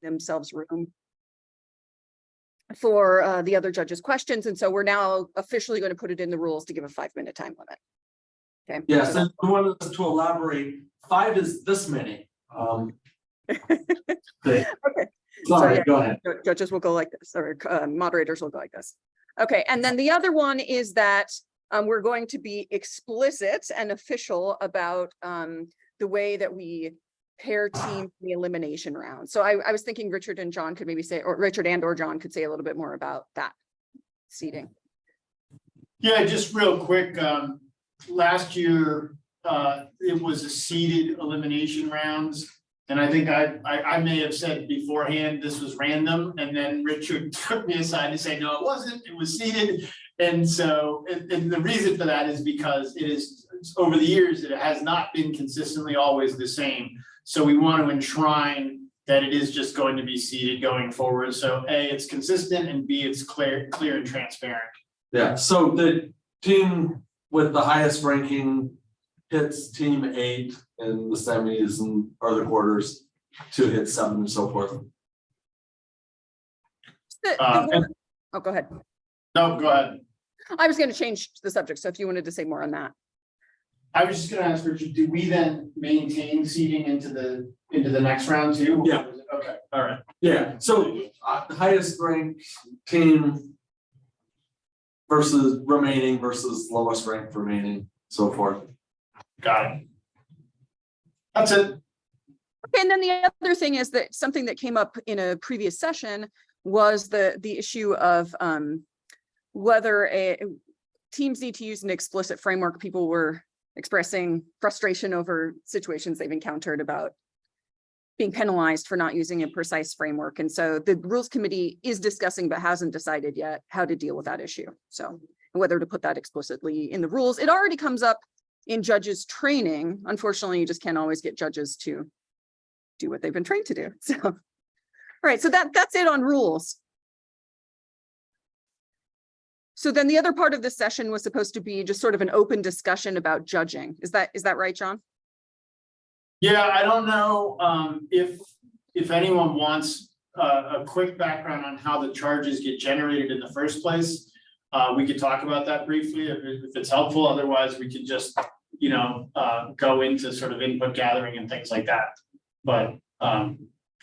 themselves room for the other judges' questions. And so we're now officially going to put it in the rules to give a 5-minute time limit. Okay. Yeah, so we wanted us to elaborate. 5 is this many. Okay. Sorry, yeah, go ahead. Judges will go like this, or moderators will go like this. Okay, and then the other one is that we're going to be explicit and official about the way that we pair teams in the elimination round. So I was thinking Richard and John could maybe say, or Richard and or John could say a little bit more about that seating. Yeah, just real quick. Last year, it was a seeded elimination rounds. And I think I may have said beforehand, this was random. And then Richard took me aside to say, no, it wasn't, it was seeded. And so, and the reason for that is because it is, over the years, it has not been consistently always the same. So we want to enshrine that it is just going to be seeded going forward. So A, it's consistent, and B, it's clear and transparent. Yeah, so the team with the highest ranking hits team 8 in the semis and or the quarters to hit 7 and so forth. Oh, go ahead. No, go ahead. I was going to change the subject, so if you wanted to say more on that. I was just going to ask Richard, do we then maintain seeding into the next round too? Yeah. Okay. All right. Yeah. So the highest ranked team versus lowest ranked remaining, so forth. Got it. That's it. Okay, and then the other thing is that something that came up in a previous session was the issue of whether teams need to use an explicit framework. People were expressing frustration over situations they've encountered about being penalized for not using a precise framework. And so the rules committee is discussing, but hasn't decided yet how to deal with that issue. So whether to put that explicitly in the rules. It already comes up in judges training. Unfortunately, you just can't always get judges to do what they've been trained to do. So, all right, so that's it on rules. So then the other part of this session was supposed to be just sort of an open discussion about judging. Is that right, John? Yeah, I don't know if anyone wants a quick background on how the charges get generated in the first place. We could talk about that briefly if it's helpful. Otherwise, we could just, go into sort of input gathering and things like that. But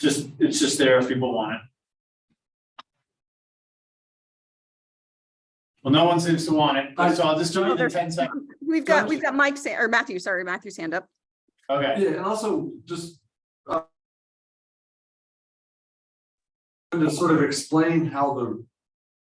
it's just there if people want it. Well, no one seems to want it, so I'll just do it in 10 seconds. We've got Mike's or Matthew's hand up. Okay. Yeah, and also just to sort of explain how the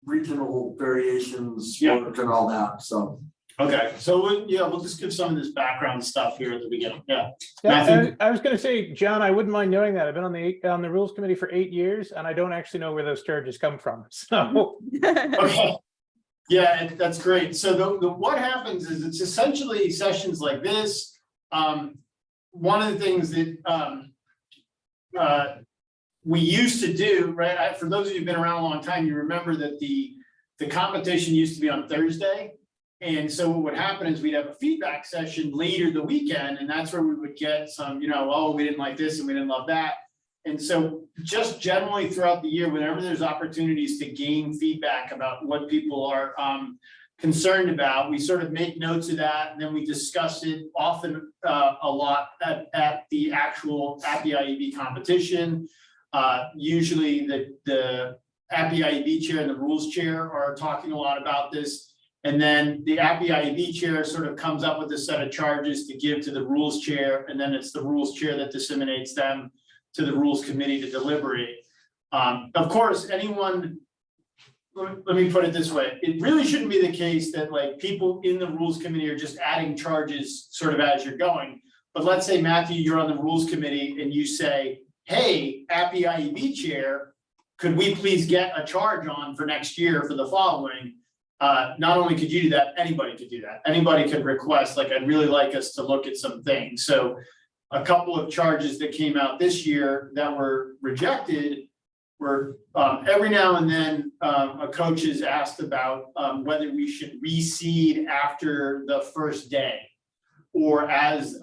regional variations work and all that. So okay, so we'll just give some of this background stuff here at the beginning. Yeah. I was going to say, John, I wouldn't mind knowing that. I've been on the rules committee for 8 years, and I don't actually know where those charges come from. So Okay. Yeah, that's great. So what happens is it's essentially sessions like this. One of the things that we used to do, right? For those of you who've been around a long time, you remember that the competition used to be on Thursday. And so what would happen is we'd have a feedback session later the weekend, and that's where we would get some, oh, we didn't like this and we didn't love that. And so just generally throughout the year, whenever there's opportunities to gain feedback about what people are concerned about, we sort of make notes of that, and then we discuss it often a lot at the IEB competition. Usually the IEB chair and the rules chair are talking a lot about this. And then the IEB chair sort of comes up with a set of charges to give to the rules chair, and then it's the rules chair that disseminates them to the rules committee to deliberate. Of course, let me put it this way. It really shouldn't be the case that like people in the rules committee are just adding charges sort of as you're going. But let's say, Matthew, you're on the rules committee and you say, hey, IEB chair, could we please get a charge on for next year for the following? Not only could you do that, anybody could do that. Anybody could request, like, I'd really like us to look at some things. So a couple of charges that came out this year that were rejected were every now and then a coach is asked about whether we should reseed after the first day, or as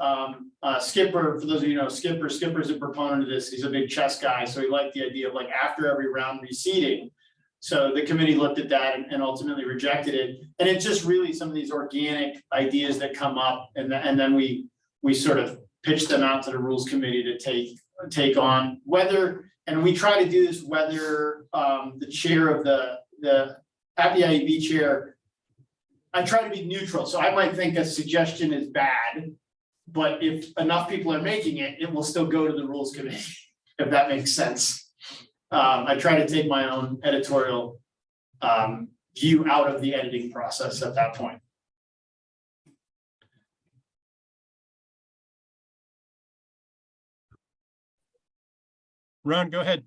Skipper, for those of you who know, Skipper's a proponent of this. He's a big chess guy, so he liked the idea of like after every round reseeding. So the committee looked at that and ultimately rejected it. And it's just really some of these organic ideas that come up, and then we sort of pitch them out to the rules committee to take on whether, and we try to do this whether the chair of the APIEB chair, I try to be neutral. So I might think a suggestion is bad, but if enough people are making it, it will still go to the rules committee, if that makes sense. I try to take my own editorial view out of the editing process at that point. Ron, go ahead.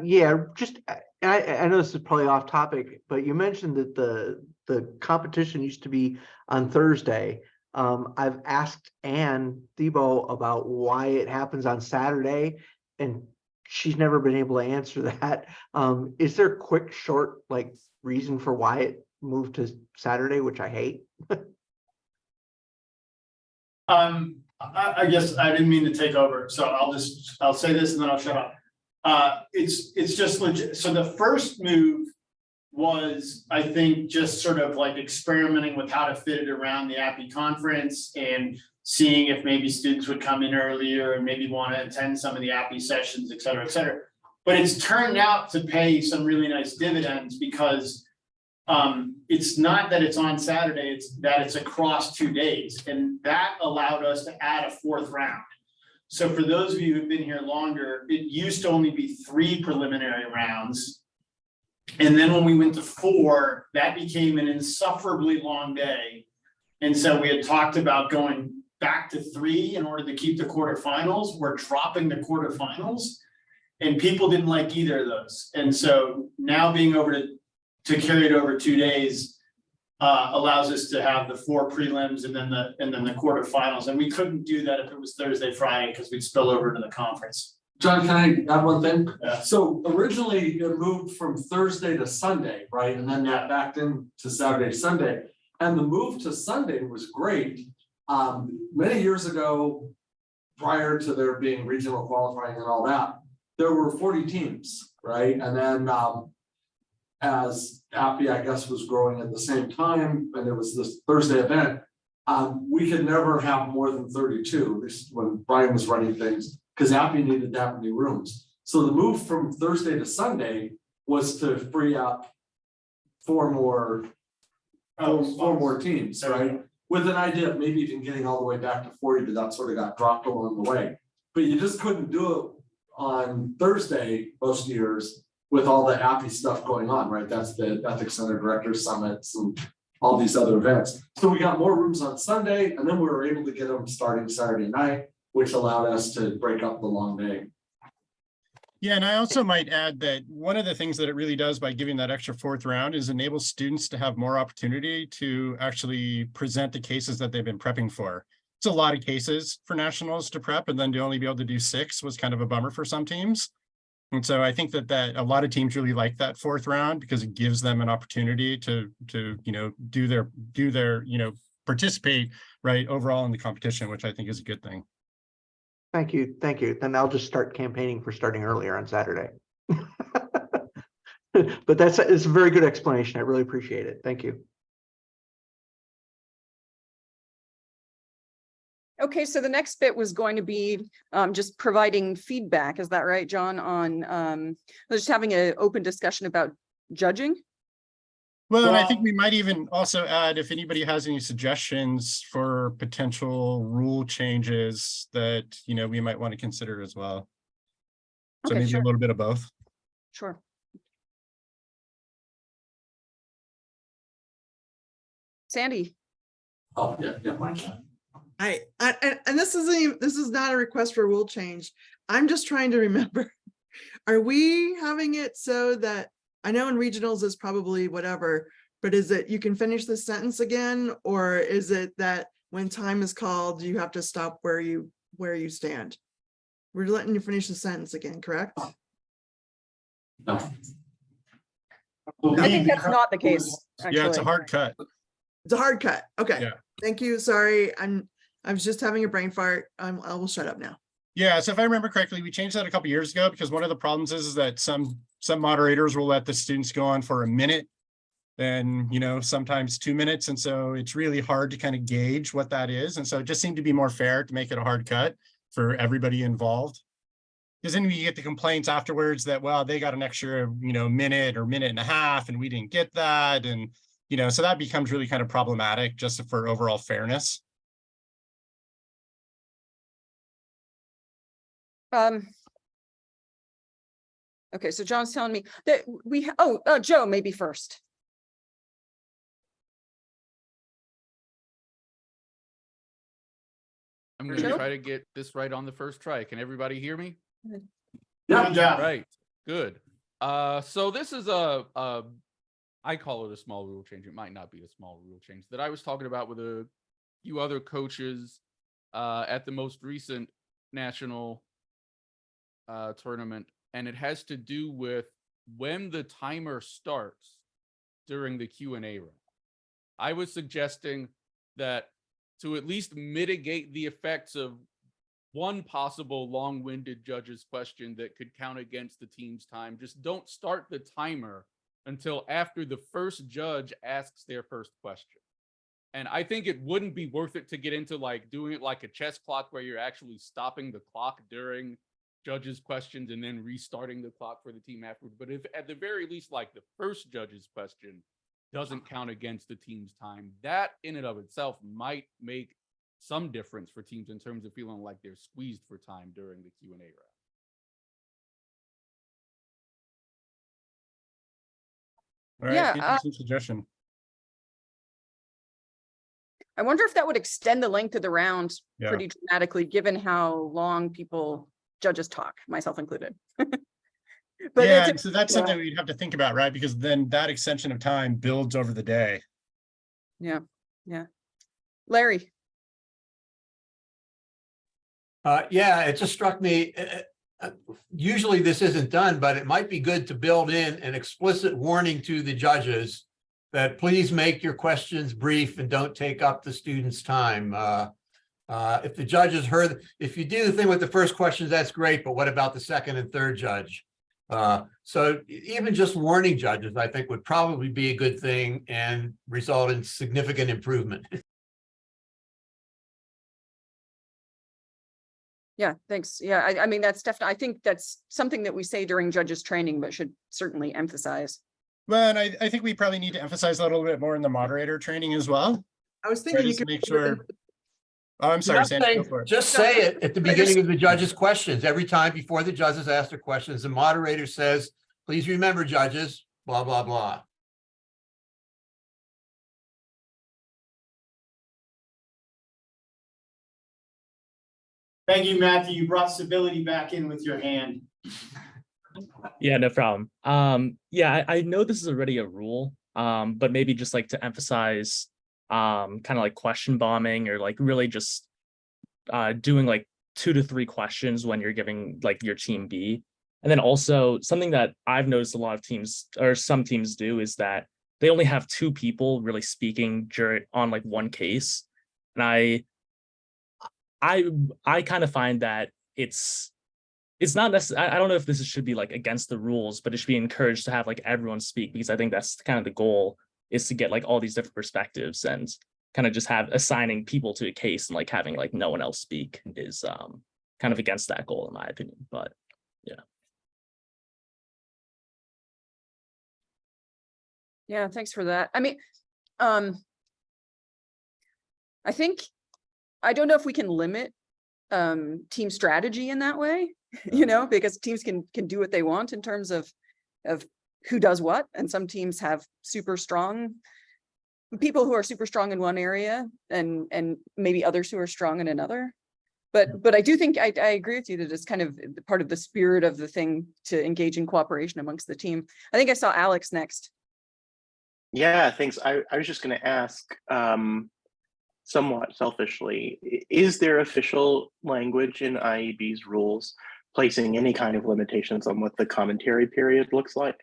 Yeah, just I know this is probably off topic, but you mentioned that the competition used to be on Thursday. I've asked Ann Thiebaud about why it happens on Saturday, and she's never been able to answer that. Is there a quick, short, like reason for why it moved to Saturday, which I hate? I guess I didn't mean to take over, so I'll say this and then I'll shut up. It's just legit. So the first move was, I think, just sort of like experimenting with how to fit it around the API conference and seeing if maybe students would come in earlier and maybe want to attend some of the API sessions, et cetera, et cetera. But it's turned out to pay some really nice dividends because it's not that it's on Saturday, it's that it's across 2 days. And that allowed us to add a fourth round. So for those of you who've been here longer, it used to only be 3 preliminary rounds. And then when we went to 4, that became an insufferably long day. And so we had talked about going back to 3 in order to keep the quarterfinals. We're dropping the quarterfinals, and people didn't like either of those. And so now being over to carry it over 2 days allows us to have the 4 prelims and then the quarterfinals. And we couldn't do that if it was Thursday, Friday, because we'd spill over to the conference. John, can I add one thing? Yeah. So originally it moved from Thursday to Sunday, right? And then that backed into Saturday, Sunday. And the move to Sunday was great. Many years ago, prior to there being regional qualifying and all that, there were 40 teams, right? And then as API, I guess, was growing at the same time, and it was this Thursday event, we could never have more than 32, at least when Brian was running things, because API needed that many rooms. So the move from Thursday to Sunday was to free up 4 more teams, right? With an idea of maybe even getting all the way back to 40, but that sort of got dropped along the way. But you just couldn't do it on Thursday most years with all the API stuff going on, right? That's the Ethics Center Directors Summits and all these other events. So we got more rooms on Sunday, and then we were able to get them starting Saturday night, which allowed us to break up the long day. Yeah, and I also might add that one of the things that it really does by giving that extra 4th round is enable students to have more opportunity to actually present the cases that they've been prepping for. It's a lot of cases for nationals to prep, and then to only be able to do 6 was kind of a bummer for some teams. And so I think that a lot of teams really like that 4th round because it gives them an opportunity to do their participate right overall in the competition, which I think is a good thing. Thank you. Then I'll just start campaigning for starting earlier on Saturday. But it's a very good explanation. I really appreciate it. Thank you. Okay, so the next bit was going to be just providing feedback. Is that right, John? On just having an open discussion about judging. Well, and I think we might even also add if anybody has any suggestions for potential rule changes that we might want to consider as well. So Okay, maybe sure. a little bit of both. Sure. Sandy. Oh, yeah, Mike. And this is not a request for rule change. I'm just trying to remember. Are we having it so that, I know in regionals is probably whatever, but is it you can finish the sentence again, or is it that when time is called, you have to stop where you stand? We're letting you finish the sentence again, correct? No. I think that's not the case. Yeah, it's a actually. hard cut. It's a hard cut. Okay. Yeah. Thank you. Sorry, I was just having a brain fart. I will shut up now. Yeah, so if I remember correctly, we changed that a couple years ago because one of the problems is that some moderators will let the students go on for a minute, then, you know, sometimes 2 minutes. And so it's really hard to kind of gauge what that is. And so it just seemed to be more fair to make it a hard cut for everybody involved. Because then we get the complaints afterwards that, well, they got an extra, you know, minute or minute and a half, and we didn't get that. And, you know, so that becomes really kind of problematic just for overall fairness. Okay, so John's telling me that Joe, maybe first. I'm going to Joe? try to get this right on the first try. Can everybody hear me? Yeah, Good job. Right. Good. So this is I call it a small rule change. It might not be a small rule change that I was talking about with a few other coaches at the most recent national tournament, and it has to do with when the timer starts during the Q&A round. I was suggesting that to at least mitigate the effects of one possible long-winded judge's question that could count against the team's time, just don't start the timer until after the first judge asks their first question. And I think it wouldn't be worth it to get into like doing it like a chess clock where you're actually stopping the clock during judges' questions and then restarting the clock for the team afterward. But if at the very least, like the first judge's question doesn't count against the team's time, that in and of itself might make some difference for teams in terms of feeling like they're squeezed for time during the Q&A round. All right, Yeah, interesting suggestion. I wonder if that would extend the length of the round Yeah. pretty dramatically, given how long judges talk, myself included. But Yeah, it's and so that's something we'd have to think about, right? Because then that extension of time builds over the day. yeah. Larry. Yeah, it just struck me, usually this isn't done, but it might be good to build in an explicit warning to the judges that please make your questions brief and don't take up the student's time. If the judges if you do the thing with the first questions, that's great, but what about the second and third judge? So even just warning judges, I think, would probably be a good thing and result in significant improvement. Yeah, thanks. Yeah, I mean, that's definitely, I think that's something that we say during judges training, but should certainly emphasize. Well, and I think we probably need to emphasize that a little bit more in the moderator training as well. I was thinking you Just could. make sure. Oh, I'm sorry, Sandy, go for it. Just say it at the beginning of the judges' questions. Every time before the judges ask their questions, the moderator says, please remember, judges, blah, blah, blah. Thank you, Matthew. You brought civility back in with your hand. Yeah, no problem. Yeah, I know this is already a rule, but maybe just like to emphasize kind of like question bombing, or like really just doing like 2 to 3 questions when you're giving like your team B. And then also something that I've noticed a lot of teams, or some teams do, is that they only have 2 people really speaking on like one case. And I kind of find that it's not necessarily, I don't know if this should be like against the rules, but it should be encouraged to have like everyone speak, because I think that's kind of the goal, is to get like all these different perspectives, and kind of just have assigning people to a case and like having like no one else speak is kind of against that goal, in my opinion. But yeah. Yeah, thanks for that. I mean, I think, I don't know if we can limit team strategy in that way, you know, because teams can do what they want in terms of who does what. And some teams have super strong people who are super strong in one area, and maybe others who are strong in another. But I do think I agree with you that it's kind of part of the spirit of the thing to engage in cooperation amongst the team. I think I saw Alex next. Yeah, thanks. I was just going to ask, somewhat selfishly, is there official language in IEB's rules placing any kind of limitations on what the commentary period looks like?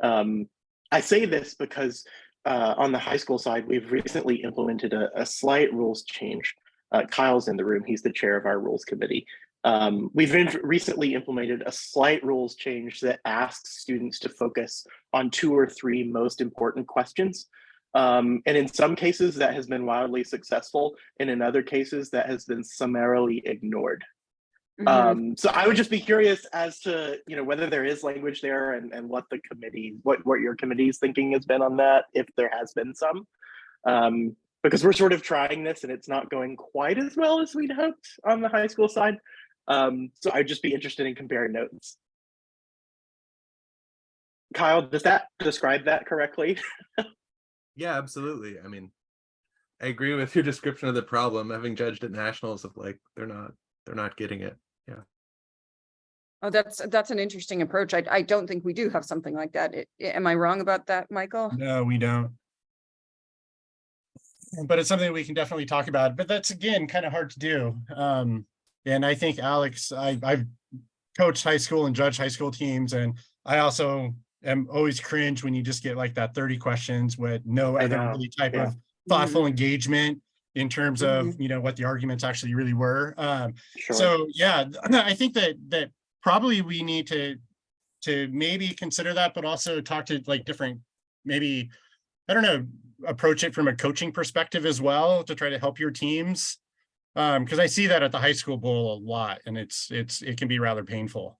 I say this because on the high school side, we've recently implemented a slight rules change. Kyle's in the room. He's the chair of our rules committee. We've recently implemented a slight rules change that asks students to focus on 2 or 3 most important questions. And in some cases that has been wildly successful, and in other cases that has been summarily ignored. So I would just be curious as to, whether there is language there and what the committee, what your committee's thinking has been on that, if there has been some. Because we're sort of trying this and it's not going quite as well as we'd hoped on the high school side. So I'd just be interested in comparing notes. Kyle, does that describe that correctly? Yeah, absolutely. I mean, I agree with your description of the problem, having judged at nationals of like, they're not getting it. Yeah. Oh, that's an interesting approach. I don't think we do have something like that. Am I wrong about that, Michael? No, we don't. But it's something we can definitely talk about, but that's again, kind of hard to do. And I think Alex, I've coached high school and judged high school teams. And I also am always cringe when you just get like that 30 questions with no other really type of thoughtful engagement in terms of, what the arguments actually really were. So yeah, I think that probably we need to maybe consider that, but also talk to like different, maybe, I don't know, approach it from a coaching perspective as well to try to help your teams. Because I see that at the high school bowl a lot, and it can be rather painful.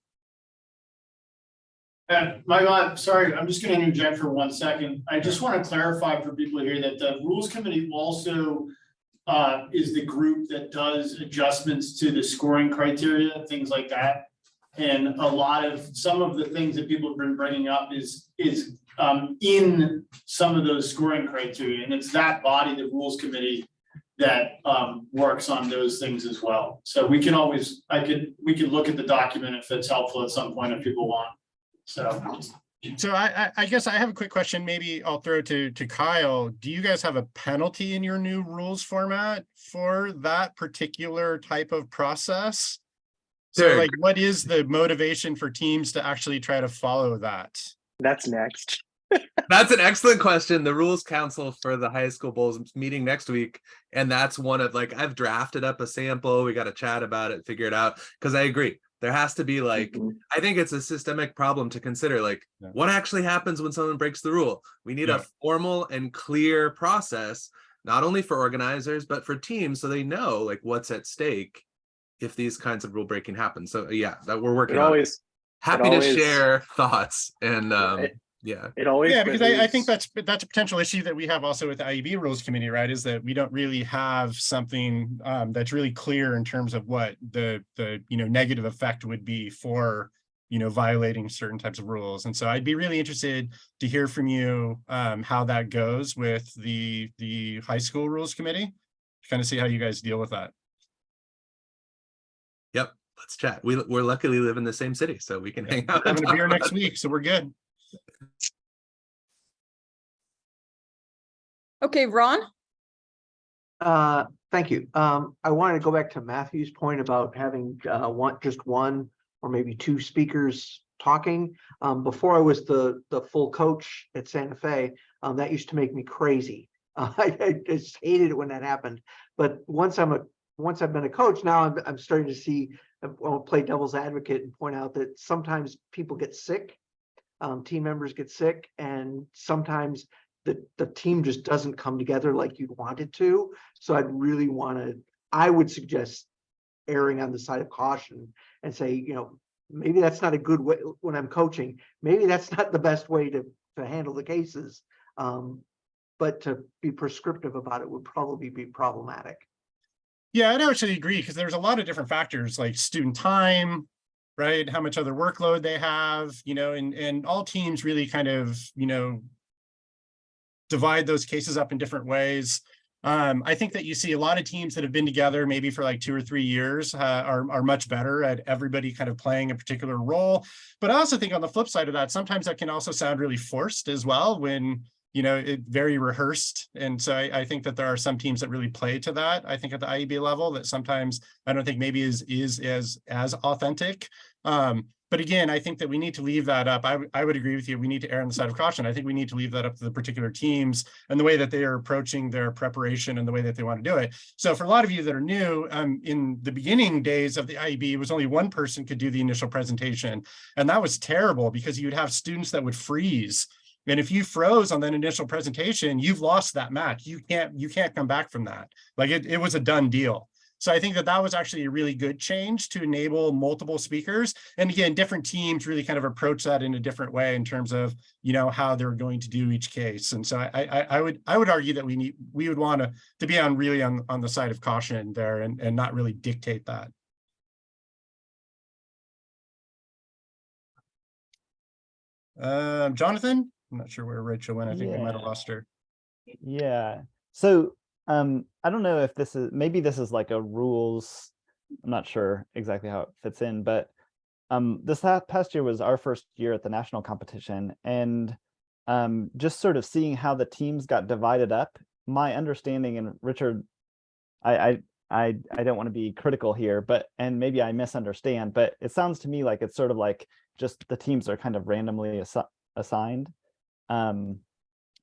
Michael, I'm sorry, I'm just going to interject for 1 second. I just want to clarify for people here that the rules committee also is the group that does adjustments to the scoring criteria, things like that. And a lot of some of the things that people have been bringing up is in some of those scoring criteria, and it's that body, the rules committee, that works on those things as well. So we can always, we can look at the document if it's helpful at some point if people want. So I guess I have a quick question. Maybe I'll throw to Kyle. Do you guys have a penalty in your new rules format for that particular type of process? So like, what is the motivation for teams to actually try to follow that? That's next. That's an excellent question. The rules council for the high school bowls is meeting next week. And that's one of like, I've drafted up a sample. We got to chat about it, figure it out. Cause I agree. There has to be like, I think it's a systemic problem to consider, like what actually happens when someone breaks the rule. We need a formal and clear process, not only for organizers, but for teams. So they know like what's at stake if these kinds of rule breaking happen. So yeah, that we're working on. Happy to share thoughts and because I think that's a potential issue that we have also with the IEB rules committee, right? Is that we don't really have something that's really clear in terms of what the negative effect would be for violating certain types of rules. And so I'd be really interested to hear from you how that goes with the high school rules committee, kind of see how you guys deal with that. Yep, let's chat. We're luckily live in the same city, so we can hang out. Having a beer next week, so we're good. Okay, Ron. Thank you. I wanted to go back to Matthew's point about having just one or maybe 2 speakers talking. Before I was the full coach at Santa Fe, that used to make me crazy. I just hated it when that happened. But once I've been a coach, now I'm starting to see. I want to play devil's advocate and point out that sometimes people get sick, team members get sick, and sometimes the team just doesn't come together like you'd want it to. So I would suggest erring on the side of caution and say, maybe that's not a good way when I'm coaching. Maybe that's not the best way to handle the cases. But to be prescriptive about it would probably be problematic. Yeah, I'd actually agree, because there's a lot of different factors like student time, right? How much other workload they have, and all teams really kind of, divide those cases up in different ways. I think that you see a lot of teams that have been together maybe for like 2 or 3 years are much better at everybody kind of playing a particular role. But I also think on the flip side of that, sometimes that can also sound really forced as well when, very rehearsed. And so I think that there are some teams that really play to that. I think at the IEB level that sometimes I don't think maybe is as authentic. But again, I think that we need to leave that up. I would agree with you. We need to err on the side of caution. I think we need to leave that up to the particular teams and the way that they are approaching their preparation and the way that they want to do it. So for a lot of you that are new, in the beginning days of the IEB, it was only one person could do the initial presentation. And that was terrible because you'd have students that would freeze. And if you froze on that initial presentation, you've lost that match. You can't come back from that. Like it was a done deal. So I think that was actually a really good change to enable multiple speakers. And again, different teams really kind of approach that in a different way in terms of, how they're going to do each case. And so I would argue that we would want to be on the side of caution there and not really dictate that. Jonathan, I'm not sure where Rachel went. I think we might have lost her. Yeah. So I don't know if maybe this is like a rules. I'm not sure exactly how it fits in, but this past year was our first year at the national competition, and just sort of seeing how the teams got divided up. My understanding, and Richard, I don't want to be critical here, and maybe I misunderstand, but it sounds to me like it's sort of like just the teams are kind of randomly assigned.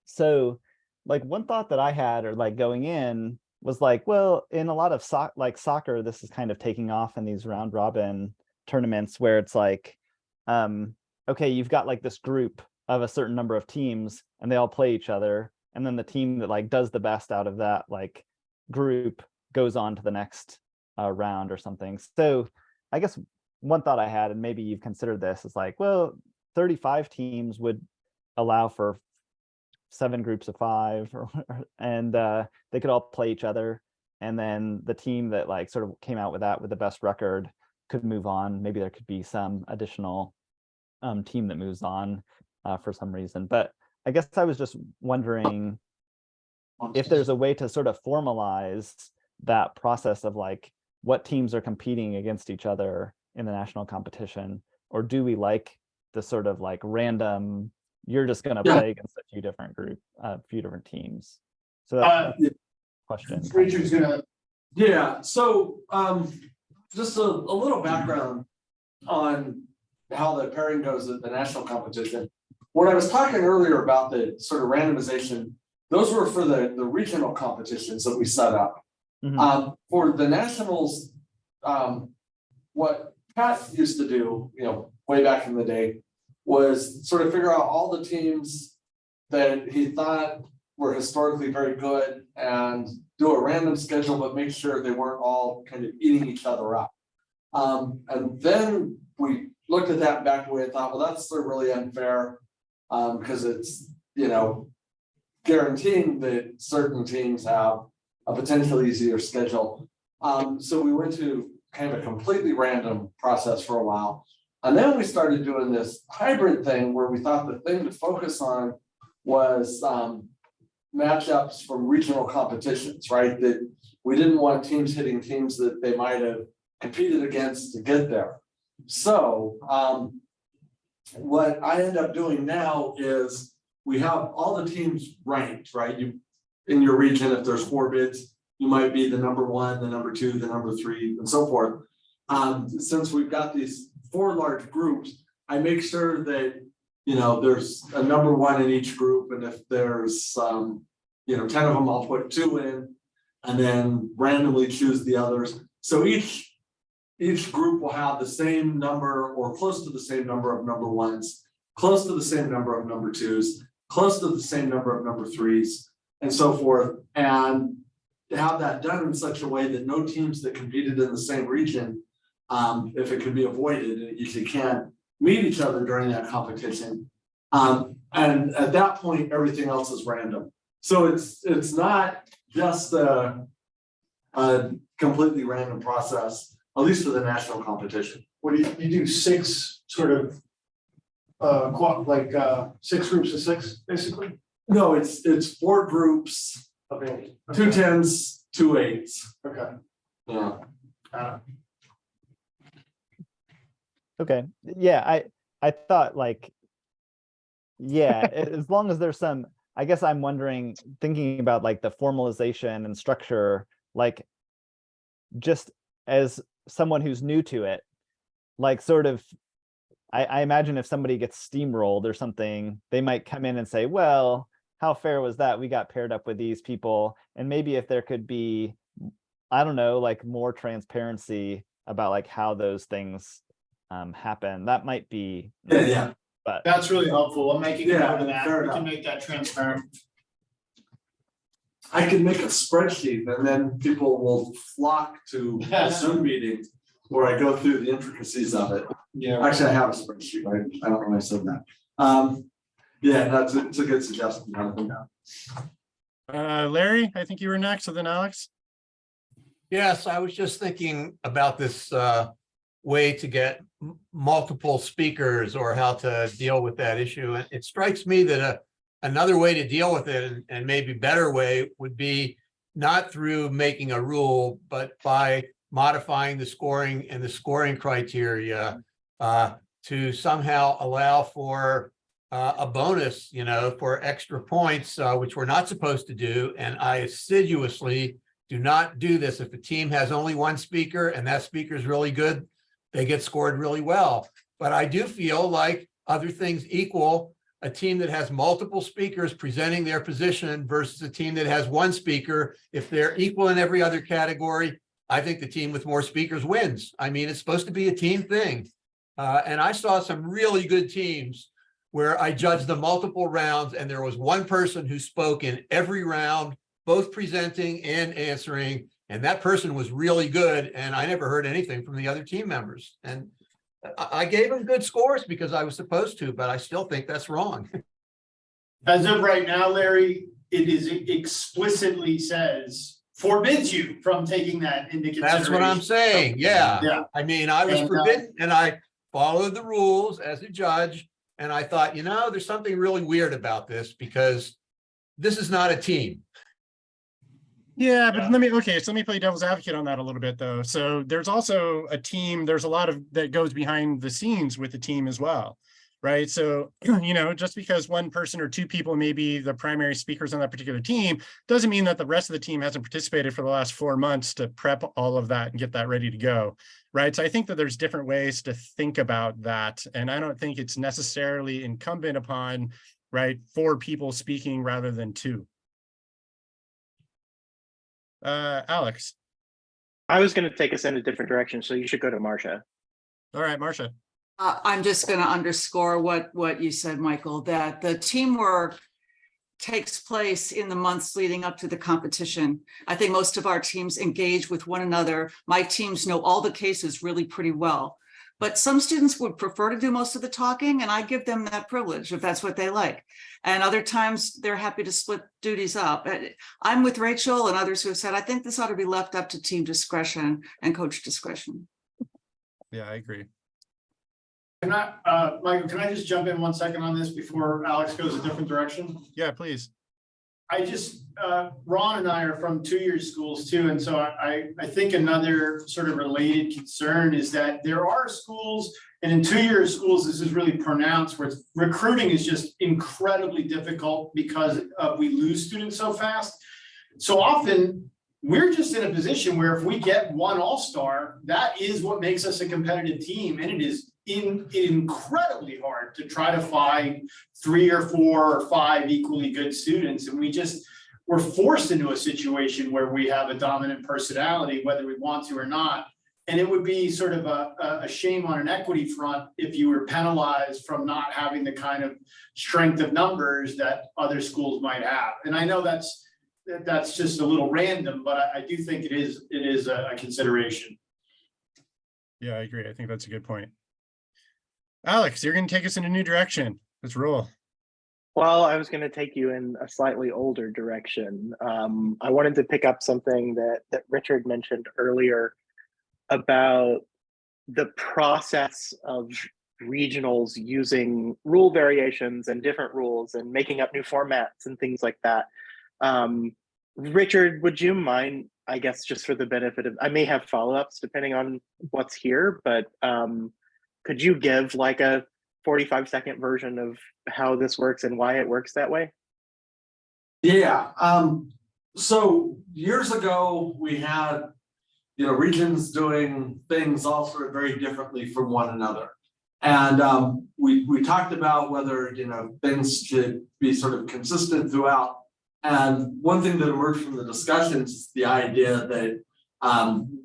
So like one thought that I had, or like going in, was like, well, in a lot of soccer, this is kind of taking off in these round robin tournaments where it's like, okay, you've got like this group of a certain number of teams and they all play each other. And then the team that like does the best out of that like group goes on to the next round or something. So I guess one thought I had, and maybe you've considered this, is like, well, 35 teams would allow for 7 groups of 5, and they could all play each other. And then the team that like sort of came out with the best record could move on. Maybe there could be some additional team that moves on for some reason. But I guess I was just wondering if there's a way to sort of formalize that process of like what teams are competing against each other in the national competition, or do we like the sort of like random, you're just going to play against a few different teams? So that's a question. Richard's gonna. Yeah, so just a little background on how the pairing goes at the national competition. When I was talking earlier about the sort of randomization, those were for the regional competitions that we set up. Mm-hmm. For the nationals, what Pat used to do, way back in the day, was sort of figure out all the teams that he thought were historically very good and do a random schedule, but make sure they weren't all kind of eating each other up. And then we looked at that back away and thought, well, that's sort of really unfair because it's, guaranteeing that certain teams have a potentially easier schedule. So we went to kind of a completely random process for a while. And then we started doing this hybrid thing where we thought the thing to focus on was matchups from regional competitions, right? That we didn't want teams hitting teams that they might have competed against to get there. So what I end up doing now is we have all the teams ranked, right? You in your region, if there's 4 bids, you might be the number 1, the number 2, the number 3, and so forth. Since we've got these 4 large groups, I make sure that there's a number 1 in each group, and if there's 10 of them, I'll put 2 in, and then randomly choose the others. So each group will have the same number or close to the same number of number 1s, close to the same number of number 2s, close to the same number of number 3s, and so forth, and have that done in such a way that no teams that competed in the same region, if it can be avoided, and it usually can, meet each other during that competition. And at that point, everything else is random. So it's not just a completely random process, at least for the national competition. What do you do 6 sort of 6 groups of 6, basically? No, it's 4 groups, Okay. 2 10s, 2 8s. Okay. Yeah. Okay. Yeah, I thought like, yeah, as long as there's some I guess I'm wondering, thinking about like the formalization and structure, like just as someone who's new to it, like sort of, I imagine if somebody gets steamrolled or something, they might come in and say, well, how fair was that? We got paired up with these people. And maybe if there could be, I don't know, like more transparency about like how those things happen, that might be. Yeah. But That's really helpful. I'm making a Yeah, note of that. fair We can enough. make that transparent. I can make a spreadsheet and then people will flock to the Zoom meeting where I go through the intricacies of it. Yeah. Actually, I have a spreadsheet, right? I don't know why I said that. Yeah, it's a good suggestion. Jonathan. Larry, I think you were next, and then Alex. Yes, I was just thinking about this way to get multiple speakers or how to deal with that issue. And it strikes me that another way to deal with it, and maybe better way, would be not through making a rule, but by modifying the scoring and the scoring criteria to somehow allow for a bonus, for extra points, which we're not supposed to do. And I assiduously do not do this. If a team has only one speaker and that speaker is really good, they get scored really well. But I do feel like, other things equal, a team that has multiple speakers presenting their position versus a team that has one speaker, if they're equal in every other category, I think the team with more speakers wins. I mean, it's supposed to be a team thing. And I saw some really good teams where I judged the multiple rounds and there was one person who spoke in every round, both presenting and answering, and that person was really good, and I never heard anything from the other team members. And I gave them good scores because I was supposed to, but I still think that's wrong. As of right now, Larry, it is explicitly forbids you from taking that into consideration. That's what I'm saying. Yeah. Yeah. I mean, I was forbidden, and I followed the rules as a judge. And I thought, there's something really weird about this, because this is not a team. Yeah, but let me play devil's advocate on that a little bit, though. So there's also a team, there's a lot of that goes behind the scenes with the team as well, right? So, just because one person or two people may be the primary speakers on that particular team doesn't mean that the rest of the team hasn't participated for the last 4 months to prep all of that and get that ready to go, right? So I think that there's different ways to think about that. And I don't think it's necessarily incumbent upon, right, 4 people speaking rather than 2. Alex. I was going to take us in a different direction, so you should go to Marcia. All right, Marcia. I'm just going to underscore what you said, Michael, that the teamwork takes place in the months leading up to the competition. I think most of our teams engage with one another. My teams know all the cases really pretty well, but some students would prefer to do most of the talking, and I give them that privilege if that's what they like. And other times they're happy to split duties up. I'm with Rachel and others who have said, I think this ought to be left up to team discretion and coach discretion. Yeah, I agree. Michael, can I just jump in 1 second on this before Alex goes a different direction? Yeah, please. Ron and I are from 2-year schools too. And so I think another sort of related concern is that there are schools, and in 2-year schools, this is really pronounced, where recruiting is just incredibly difficult because we lose students so fast. So often we're just in a position where if we get one all-star, that is what makes us a competitive team. And it is incredibly hard to try to find 3 or 4 or 5 equally good students. And we're forced into a situation where we have a dominant personality, whether we want to or not. And it would be sort of a shame on an equity front if you were penalized from not having the kind of strength of numbers that other schools might have. And I know that's just a little random, but I do think it is a consideration. Yeah, I agree. I think that's a good point. Alex, you're going to take us in a new direction. Let's roll. Well, I was going to take you in a slightly older direction. I wanted to pick up something that Richard mentioned earlier about the process of regionals using rule variations and different rules and making up new formats and things like that. Richard, would you mind, I guess, just for the benefit of, I may have follow-ups depending on what's here, but could you give like a 45-second version of how this works and why it works that way? Yeah, so years ago, we had, regions doing things all sort of very differently from one another. And we talked about whether, things should be sort of consistent throughout. And one thing that emerged from the discussions is the idea that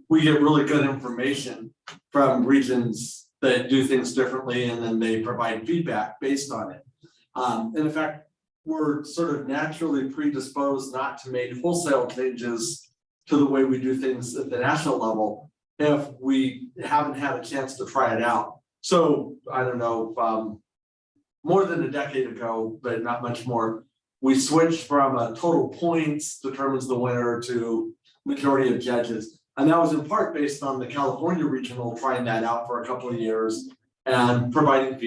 we get really good information from regions that do things differently, and then they provide feedback based on it. And in fact, we're sort of naturally predisposed not to make wholesale changes to the way we do things at the national level if we haven't had a chance to try it out. So I don't know, more than a decade ago, but not much more, we switched from a total points determines the winner to majority of judges. And that was in part based on the California regional trying that out for a couple of years and providing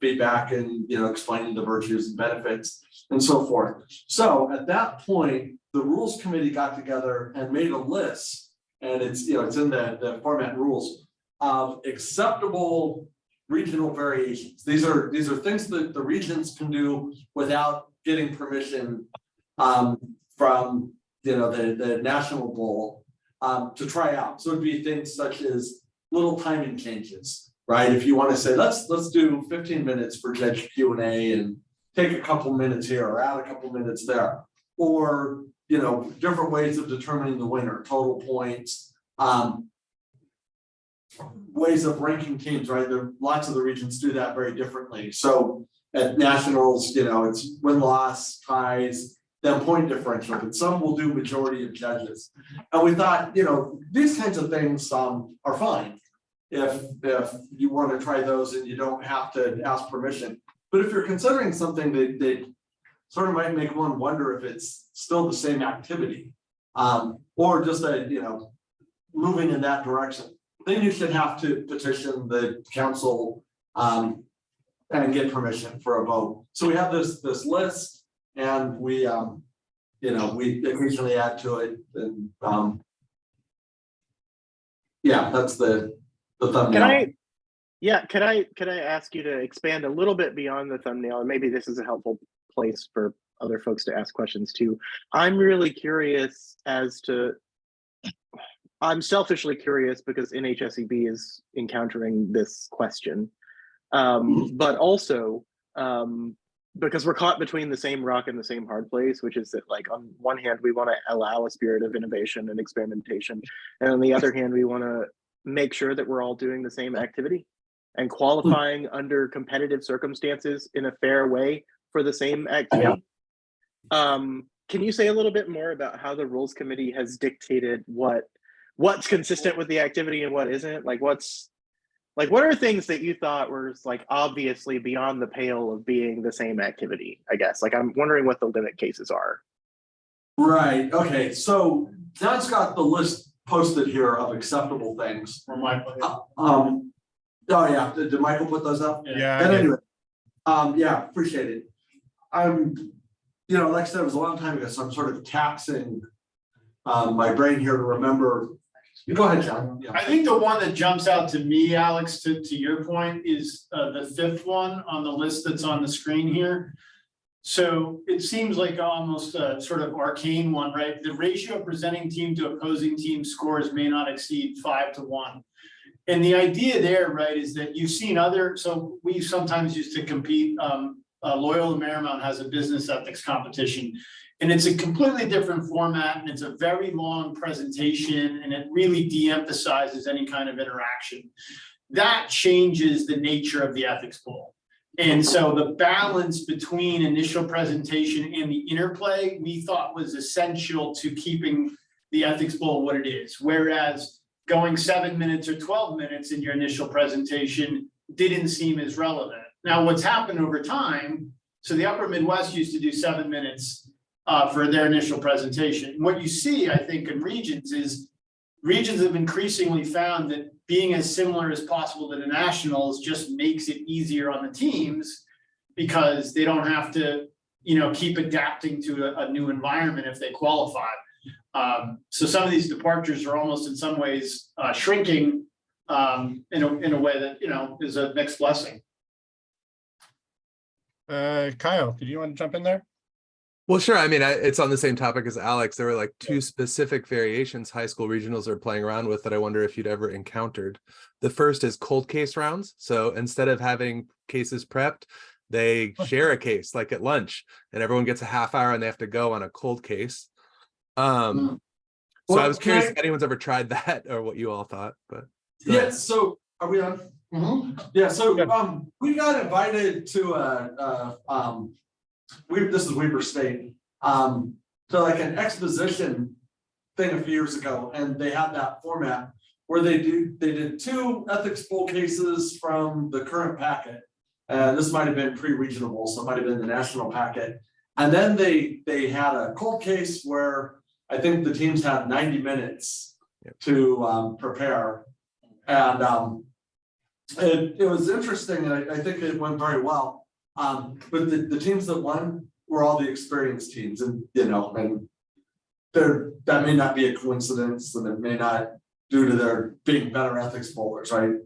feedback and, explaining the virtues and benefits and so forth. So at that point, the rules committee got together and made a list, and it's, it's in the format rules of acceptable regional variations. These are things that the regions can do without getting permission from, the national bowl to try out. So it'd be things such as little timing changes, right? If you want to say, let's do 15 minutes for judge Q&A and take a couple minutes here or add a couple minutes there, or different ways of determining the winner, total points, ways of ranking teams, right? Lots of the regions do that very differently. So at nationals, it's win-loss, ties, then point differential, but some will do majority of judges. And we thought, these kinds of things are fine if you want to try those and you don't have to ask permission. But if you're considering something that sort of might make one wonder if it's still the same activity, or just moving in that direction, then you should have to petition the council and get permission for a vote. So we have this list, and we we occasionally add to it, and yeah, that's the thumbnail. Can I ask you to expand a little bit beyond the thumbnail, and maybe this is a helpful place for other folks to ask questions too. I'm really curious I'm selfishly curious because NHSEB is encountering this question, but also because we're caught between the same rock and the same hard place, which is that, like, on one hand, we want to allow a spirit of innovation and experimentation, and on the other hand, we want to make sure that we're all doing the same activity and qualifying under competitive circumstances in a fair way for the same activity. Can you say a little bit more about how the rules committee has dictated what's consistent with the activity and what isn't? What are things that you thought were obviously beyond the pale of being the same activity? I guess, I'm wondering what the limit cases are. Right. Okay. So John's got the list posted here of acceptable things. From Michael. Oh yeah. Did Michael put those up? Yeah. And anyway, yeah, appreciate it. Like I said, it was a long time ago, so I'm sort of taxing my brain here to remember. You go ahead, John. Yeah. I think the one that jumps out to me, Alex, to your point, is the fifth one on the list that's on the screen here. So it seems like almost a sort of arcane one, right? The ratio of presenting team to opposing team scores may not exceed 5-1. And the idea there, right, is that you've seen so we sometimes used to compete. Loyola Marymount has a business ethics competition, and it's a completely different format, and it's a very long presentation, and it really de-emphasizes any kind of interaction. That changes the nature of the ethics bowl. And so the balance between initial presentation and the interplay, we thought was essential to keeping the ethics bowl what it is. Whereas going 7 minutes or 12 minutes in your initial presentation didn't seem as relevant. Now, what's happened over time, so the Upper Midwest used to do 7 minutes for their initial presentation. What you see, I think, in regions is regions have increasingly found that being as similar as possible to the nationals just makes it easier on the teams, because they don't have to, keep adapting to a new environment if they qualify. So some of these departures are almost in some ways shrinking in a way that, is a mixed blessing. Kyle, did you want to jump in there? Well, sure. I mean, it's on the same topic as Alex. There were like two specific variations high school regionals are playing around with that I wonder if you'd ever encountered. The first is cold case rounds. So instead of having cases prepped, they share a case like at lunch, and everyone gets a half hour and they have to go on a cold case. So I was curious if anyone's ever tried that or what you all thought, but. Yeah, so are we on? Yeah, so we got invited to this is Weber State, to like an exposition thing a few years ago, and they had that format where they did 2 ethics bowl cases from the current packet. This might have been pre-regional bowl, so it might have been the national packet. And then they had a cold case where I think the teams had 90 minutes to prepare. And it was interesting, and I think it went very well. But the teams that won were all the experienced teams, and and that may not be a coincidence, and it may not due to their being better ethics bowlers, right?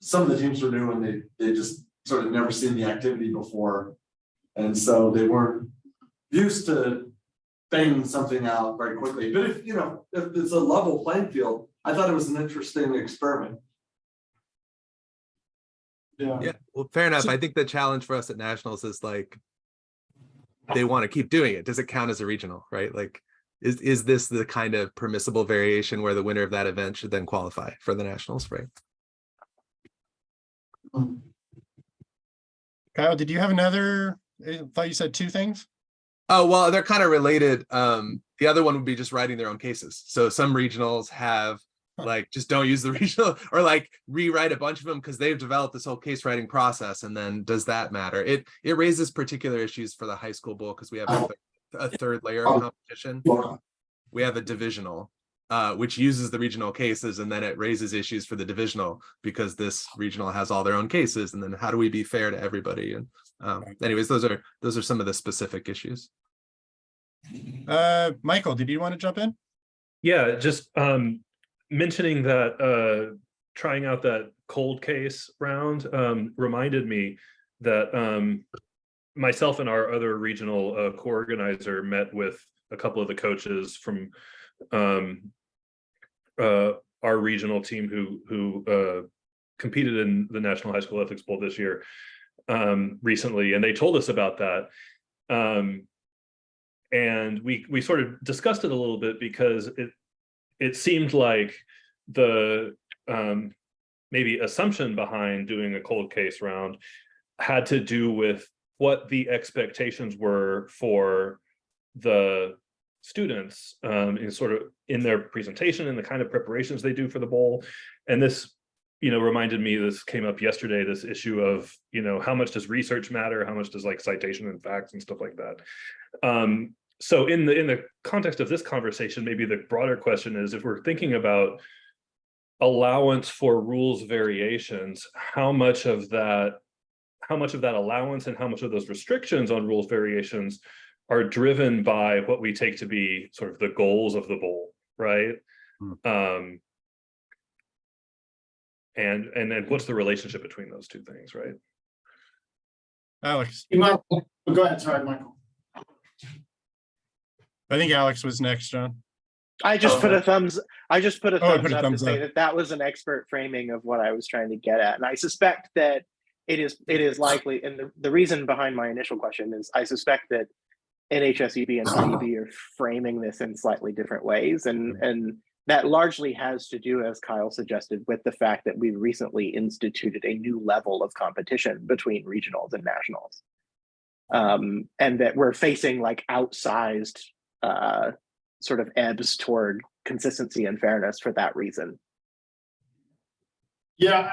Some of the teams were new and they just sort of never seen the activity before, and so they weren't used to banging something out very quickly. But if it's a level playing field, I thought it was an interesting experiment. Yeah, well, fair enough. I think the challenge for us at nationals is like they want to keep doing it. Does it count as a regional, right? Like, is this the kind of permissible variation where the winner of that event should then qualify for the nationals, right? Kyle, did you have another? I thought you said 2 things. Oh, well, they're kind of related. The other one would be just writing their own cases. So some regionals have like just don't use the regional, or like rewrite a bunch of them because they've developed this whole case writing process. And then does that matter? It raises particular issues for the high school bowl because we have a third layer of competition. We have a divisional, which uses the regional cases, and then it raises issues for the divisional because this regional has all their own cases. And then how do we be fair to everybody? And anyways, those are some of the specific issues. Michael, did you want to jump in? Yeah, just mentioning that trying out that cold case round reminded me that myself and our other regional co-organizer met with a couple of the coaches from our regional team who competed in the National High School Ethics Bowl this year recently, and they told us about that. And we sort of discussed it a little bit because it seemed like the maybe assumption behind doing a cold case round had to do with what the expectations were for the students in their presentation and the kind of preparations they do for the bowl. And this reminded me, this came up yesterday, this issue of how much does research matter, how much does like citation and facts and stuff like that. So in the context of this conversation, maybe the broader question is, if we're thinking about allowance for rules variations, how much of that allowance and how much of those restrictions on rules variations are driven by what we take to be sort of the goals of the bowl, right? And then what's the relationship between those two things, right? Alex. Go ahead, sorry, Michael. I think Alex was next, John. I just put a thumbs up to say up. that was an expert framing of what I was trying to get at. And I suspect that it is likely, and the reason behind my initial question is I suspect that NHSUB and IUB are framing this in slightly different ways. And that largely has to do, as Kyle suggested, with the fact that we've recently instituted a new level of competition between regionals and nationals. And that we're facing like outsized sort of ebbs toward consistency and fairness for that reason. Yeah,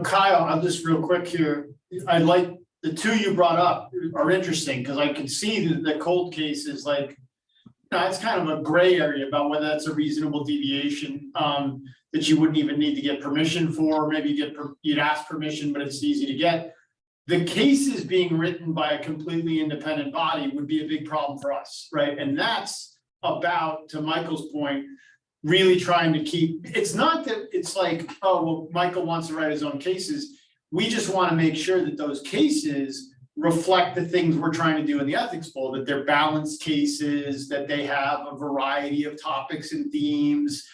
Kyle, I'll just real quick here. I like the 2 you brought up are interesting because I can see that the cold case is like, it's kind of a gray area about whether that's a reasonable deviation that you wouldn't even need to get permission for. Maybe you'd ask permission, but it's easy to get. The cases being written by a completely independent body would be a big problem for us, right? And that's about, to Michael's point, really trying to keep, it's not that it's like, oh, well, Michael wants to write his own cases. We just want to make sure that those cases reflect the things we're trying to do in the ethics bowl, that they're balanced cases, that they have a variety of topics and themes,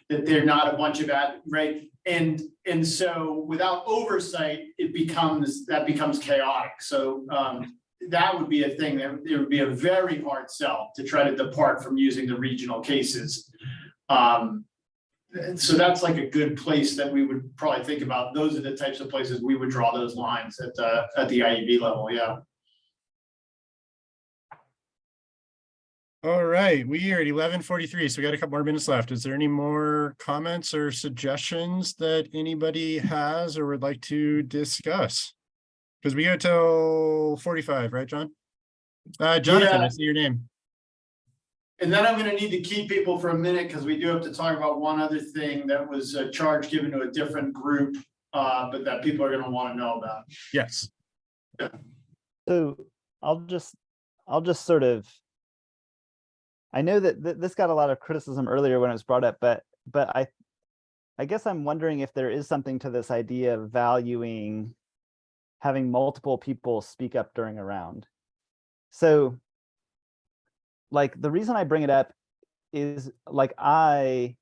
that they're not a bunch of right? And so without oversight, that becomes chaotic. So that would be a thing that it would be a very hard sell to try to depart from using the regional cases. And so that's like a good place that we would probably think about. Those are the types of places we would draw those lines at the IEB level. Yeah. All right, we are at 11:43, so we got a couple more minutes left. Is there any more comments or suggestions that anybody has or would like to discuss? Because we go till 45, right, John? Jonathan, Yeah. I see your name. And then I'm gonna need to keep people for a minute because we do have to talk about one other thing that was a charge given to a different group, but that people are gonna want to know about. Yes. So I'll just sort of, I know that this got a lot of criticism earlier when it was brought up, but I guess I'm wondering if there is something to this idea of valuing having multiple people speak up during a round. So like the reason I bring it up is like I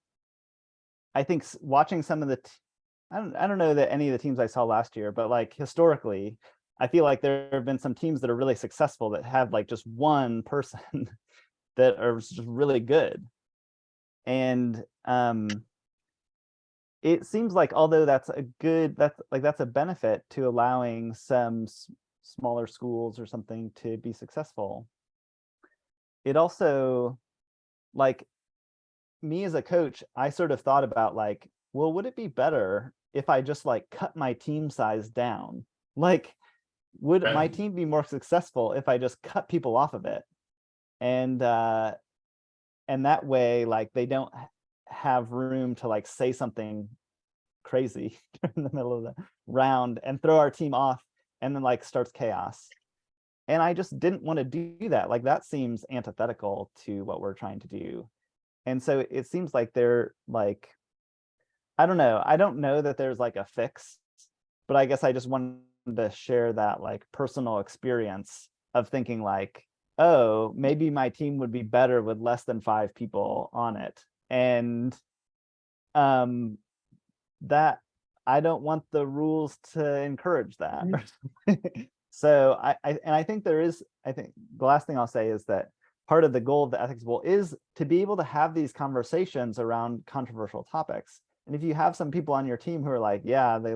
think watching some of the I don't know that any of the teams I saw last year, but like historically, I feel like there have been some teams that are really successful that have like just one person that are just really good. And it seems like although that's a benefit to allowing some smaller schools or something to be successful, it also, like, me as a coach, I sort of thought about like, well, would it be better if I just like cut my team size down? Like, would my team be more successful if I just cut people off of it? And that way, like, they don't have room to like say something crazy in the middle of the round and throw our team off, and then like starts chaos. And I just didn't want to do that. Like, that seems antithetical to what we're trying to do. And so it seems like they're like, I don't know. I don't know that there's like a fix, but I guess I just wanted to share that like personal experience of thinking like, oh, maybe my team would be better with less than 5 people on it. And that I don't want the rules to encourage that. So I think I think the last thing I'll say is that part of the goal of the Ethics Bowl is to be able to have these conversations around controversial topics. And if you have some people on your team who are like, yeah, they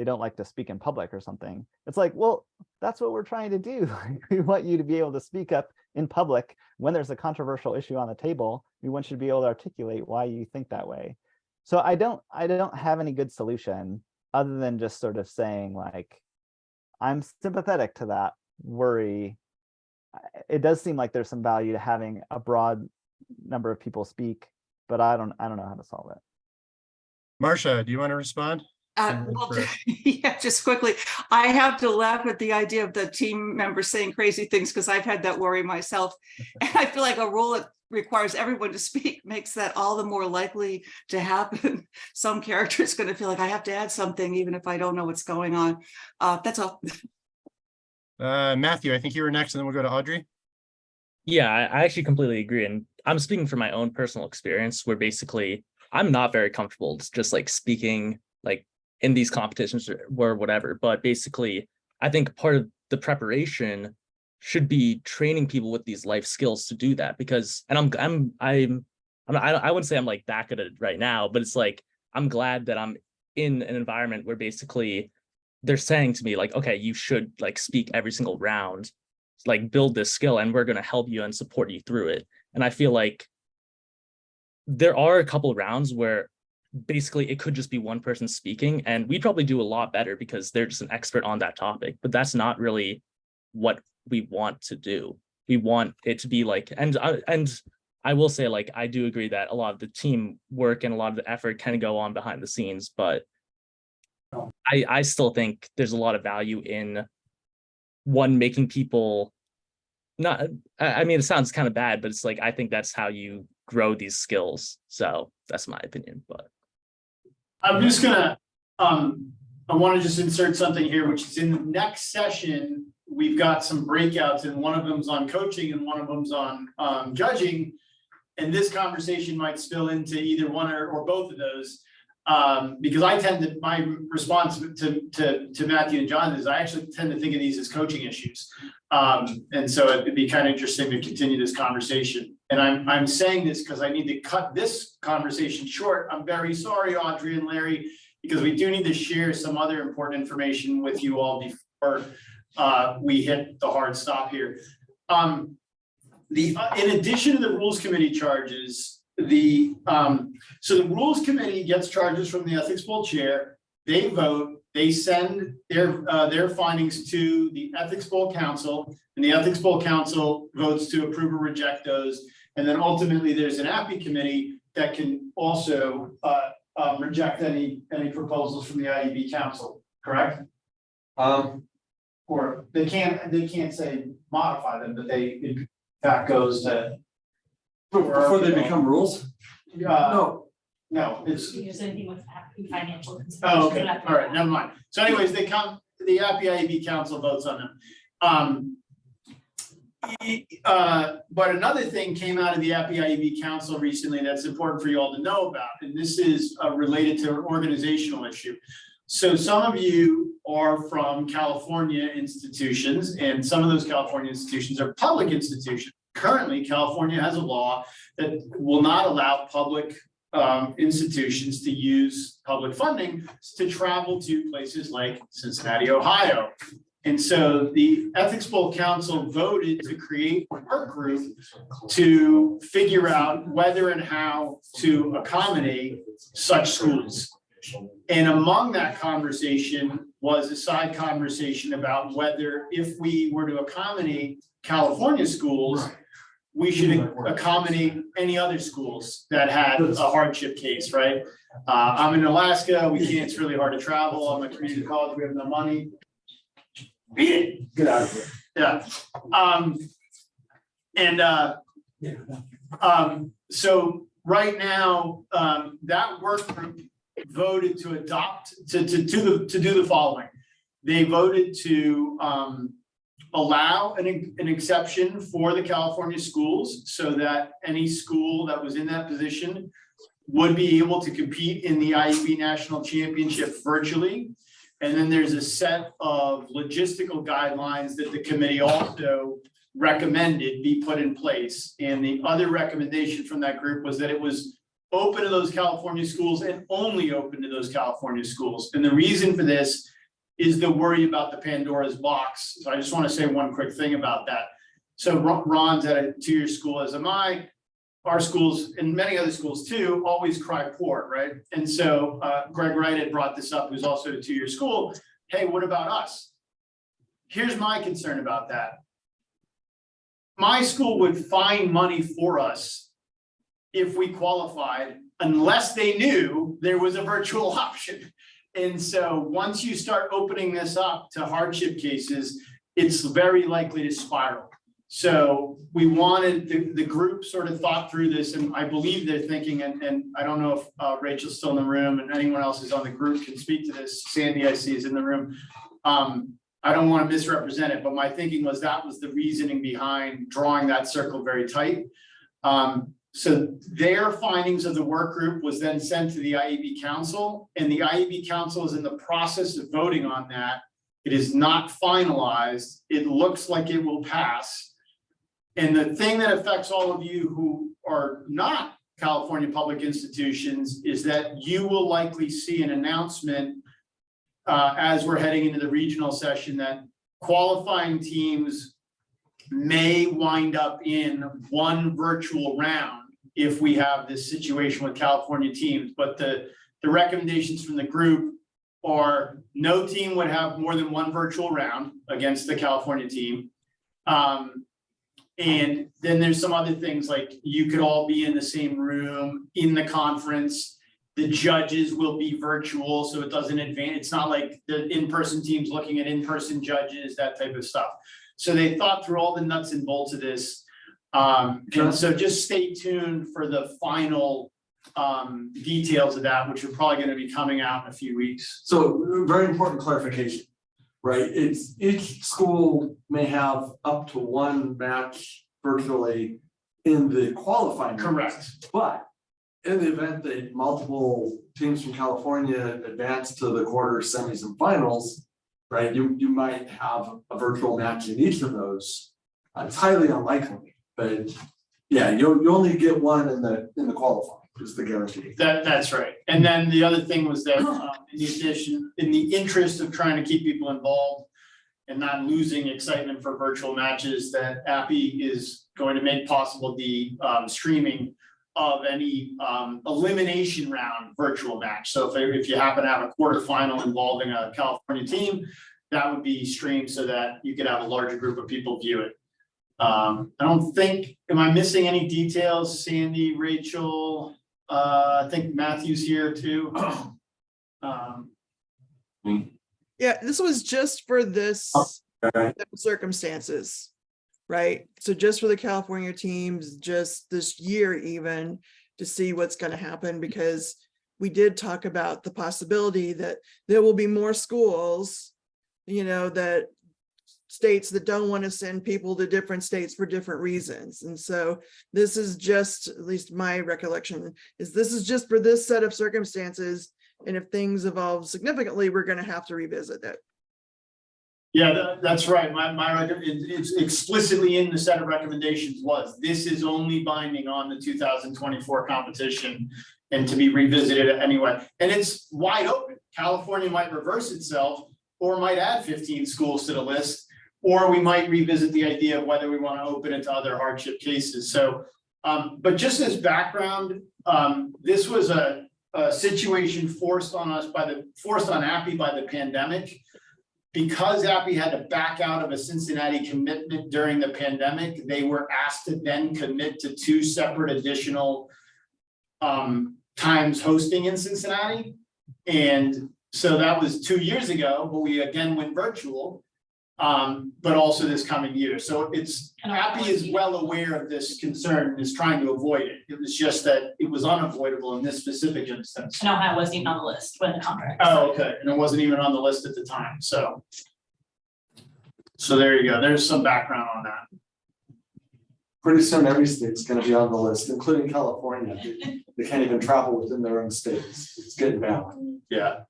don't like to speak in public or something, it's like, well, that's what we're trying to do. We want you to be able to speak up in public when there's a controversial issue on the table. We want you to be able to articulate why you think that way. So I don't have any good solution other than just sort of saying like, I'm sympathetic to that worry. It does seem like there's some value to having a broad number of people speak, but I don't know how to solve it. Marcia, do you want to respond? Well, yeah, just quickly, I have to laugh at the idea of the team members saying crazy things because I've had that worry myself. And I feel like a rule that requires everyone to speak makes that all the more likely to happen. Some character is going to feel like I have to add something even if I don't know what's going on. That's all. Matthew, I think you were next, and then we'll go to Audrey. Yeah, I actually completely agree. And I'm speaking from my own personal experience where basically I'm not very comfortable just like speaking like in these competitions or whatever. But basically, I think part of the preparation should be training people with these life skills to do that. Because, and I wouldn't say I'm like that good at it right now, but it's like I'm glad that I'm in an environment where basically they're saying to me like, okay, you should like speak every single round, like build this skill, and we're going to help you and support you through it. And I feel like there are a couple of rounds where basically it could just be one person speaking, and we'd probably do a lot better because they're just an expert on that topic. But that's not really what we want to do. We want it to be like, and I will say, like, I do agree that a lot of the team work and a lot of the effort can go on behind the scenes, but I still think there's a lot of value in one, making people not, I mean, it sounds kind of bad, but it's like, I think that's how you grow these skills. So that's my opinion. But I'm just gonna, I want to just insert something here, which is in the next session, we've got some breakouts and one of them's on coaching and one of them's on judging. And this conversation might spill into either one or both of those. Because I tend to, my response to Matthew and John is I actually tend to think of these as coaching issues. And so it'd be kind of interesting to continue this conversation. And I'm saying this because I need to cut this conversation short. I'm very sorry, Audrey and Larry, because we do need to share some other important information with you all before we hit the hard stop here. In addition to the Rules Committee charges, so the Rules Committee gets charges from the Ethics Bowl chair. They vote, they send their findings to the Ethics Bowl Council, and the Ethics Bowl Council votes to approve or reject those. And then ultimately there's an API committee that can also reject any proposals from the IEB Council, correct? Or they can't say modify them, but that goes to. Before they become rules? No, it's. Use anything with financial. Oh, okay, all right, never mind. So anyways, the IEB Council votes on them. But another thing came out of the IEB Council recently that's important for you all to know about, and this is related to an organizational issue. So some of you are from California institutions, and some of those California institutions are public institutions. Currently, California has a law that will not allow public institutions to use public funding to travel to places like Cincinnati, Ohio. And so the Ethics Bowl Council voted to create a work group to figure out whether and how to accommodate such schools. And among that conversation was a side conversation about whether, if we were to accommodate California schools, we should accommodate any other schools that had a hardship case, right? I'm in Alaska, it's really hard to travel. I'm a community college, we have no money. Beat it, get out of here. Yeah. So right now, that work group voted to adopt, to do the following. They voted to allow an exception for the California schools so that any school that was in that position would be able to compete in the IEB National Championship virtually. And then there's a set of logistical guidelines that the committee also recommended be put in place. And the other recommendation from that group was that it was open to those California schools and only open to those California schools. And the reason for this is the worry about the Pandora's box. So I just want to say one quick thing about that. So Ron's at a two-year school, as am I. Our schools, and many other schools too, always cry poor, right? And so Greg Wright had brought this up, who's also at a two-year school. Hey, what about us? Here's my concern about that. My school would find money for us if we qualified, unless they knew there was a virtual option. And so once you start opening this up to hardship cases, it's very likely to spiral. So we wanted, the group sort of thought through this, and I believe they're thinking, and I don't know if Rachel's still in the room and anyone else who's on the group can speak to this. Sandy, I see, is in the room. I don't want to misrepresent it, but my thinking was that was the reasoning behind drawing that circle very tight. So their findings of the work group was then sent to the IEB Council, and the IEB Council is in the process of voting on that. It is not finalized. It looks like it will pass. And the thing that affects all of you who are not California public institutions is that you will likely see an announcement as we're heading into the regional session that qualifying teams may wind up in one virtual round if we have this situation with California teams. But the recommendations from the group are no team would have more than one virtual round against the California team. And then there's some other things like you could all be in the same room in the conference. The judges will be virtual, so it doesn't advance. It's not like the in-person teams looking at in-person judges, that type of stuff. So they thought through all the nuts and bolts of this. And so just stay tuned for the final details of that, which are probably going to be coming out in a few weeks. So very important clarification. right? It's each school may have up to one match virtually in the qualifying. Correct. But in the event that multiple teams from California advance to the quarters, semis, and finals, right, you might have a virtual match in each of those. It's highly unlikely, but yeah, you only get one in the qualifying, is the guarantee. That's right. And then the other thing was that, in the interest of trying to keep people involved and not losing excitement for virtual matches, that Appy is going to make possible the streaming of any elimination round virtual match. So if you happen to have a quarterfinal involving a California team, that would be streamed so that you could have a larger group of people view it. I don't think, am I missing any details? Sandy, Rachel, I think Matthew's here too. Yeah, this was just for this circumstances, right? So just for the California teams, just this year even, to see what's going to happen, because we did talk about the possibility that there will be more schools, that states that don't want to send people to different states for different reasons. And so this is just, at least my recollection is, this is just for this set of circumstances. And if things evolve significantly, we're going to have to revisit it. Yeah, that's right. It's explicitly in the set of recommendations was, this is only binding on the 2024 competition and to be revisited anyway. And it's wide open. California might reverse itself or might add 15 schools to the list, or we might revisit the idea of whether we want to open it to other hardship cases. So, but just as background, this was a situation forced on Appy by the pandemic. Because Appy had to back out of a Cincinnati commitment during the pandemic, they were asked to then commit to 2 separate additional times hosting in Cincinnati. And so that was 2 years ago, but we again went virtual, but also this coming year. So Appy is well aware of this concern and is trying to avoid it. It was just that it was unavoidable in this specific instance. And Ohio wasn't even on the list when the contract. Oh, okay, and it wasn't even on the list at the time, so. So there you go, there's some background on that. Pretty soon, every state's gonna be on the list, including California. They can't even travel within their own states. It's getting bad. Yeah.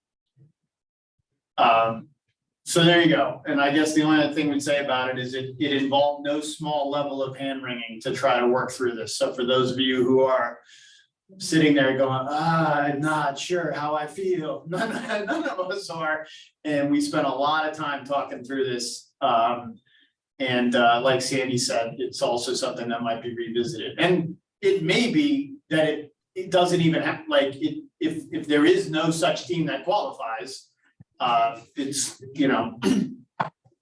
So there you go, and I guess the only other thing we'd say about it is it involved no small level of hand wringing to try to work through this. So for those of you who are sitting there going, I'm not sure how I feel, none of us are, and we spent a lot of time talking through this. And like Sandy said, it's also something that might be revisited, and it may be that it doesn't even have, like, if there is no such team that qualifies, it's,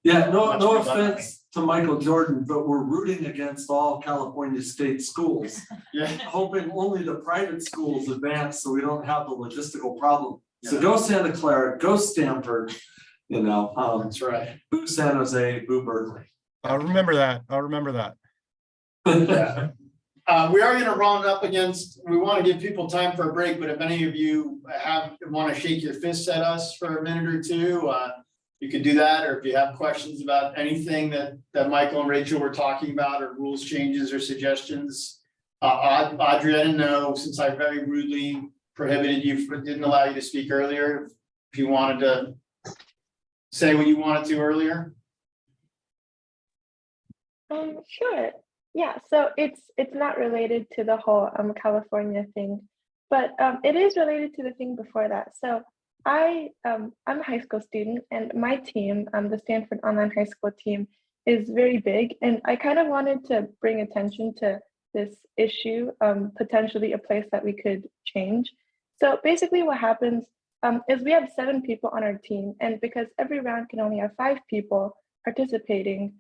Yeah, no offense to Michael Jordan, but we're rooting against all California state schools. Yeah. Hoping only the private schools advance so we don't have the logistical problem. So go Santa Clara, go Stanford, That's right. boo San Jose, boo Berkeley. I'll remember that. Yeah. We are gonna round up against, we want to give people time for a break, but if any of you want to shake your fists at us for a minute or two, you could do that, or if you have questions about anything that Michael and Rachel were talking about, or rules changes or suggestions. Audrey, I didn't know, since I very rudely prohibited you, didn't allow you to speak earlier, if you wanted to say what you wanted to earlier. Sure. Yeah, so it's not related to the whole California thing, but it is related to the thing before that. So I'm a high school student, and my team, the Stanford Online High School team, is very big, and I kind of wanted to bring attention to this issue, potentially a place that we could change. So basically what happens is we have 7 people on our team, and because every round can only have 5 people participating,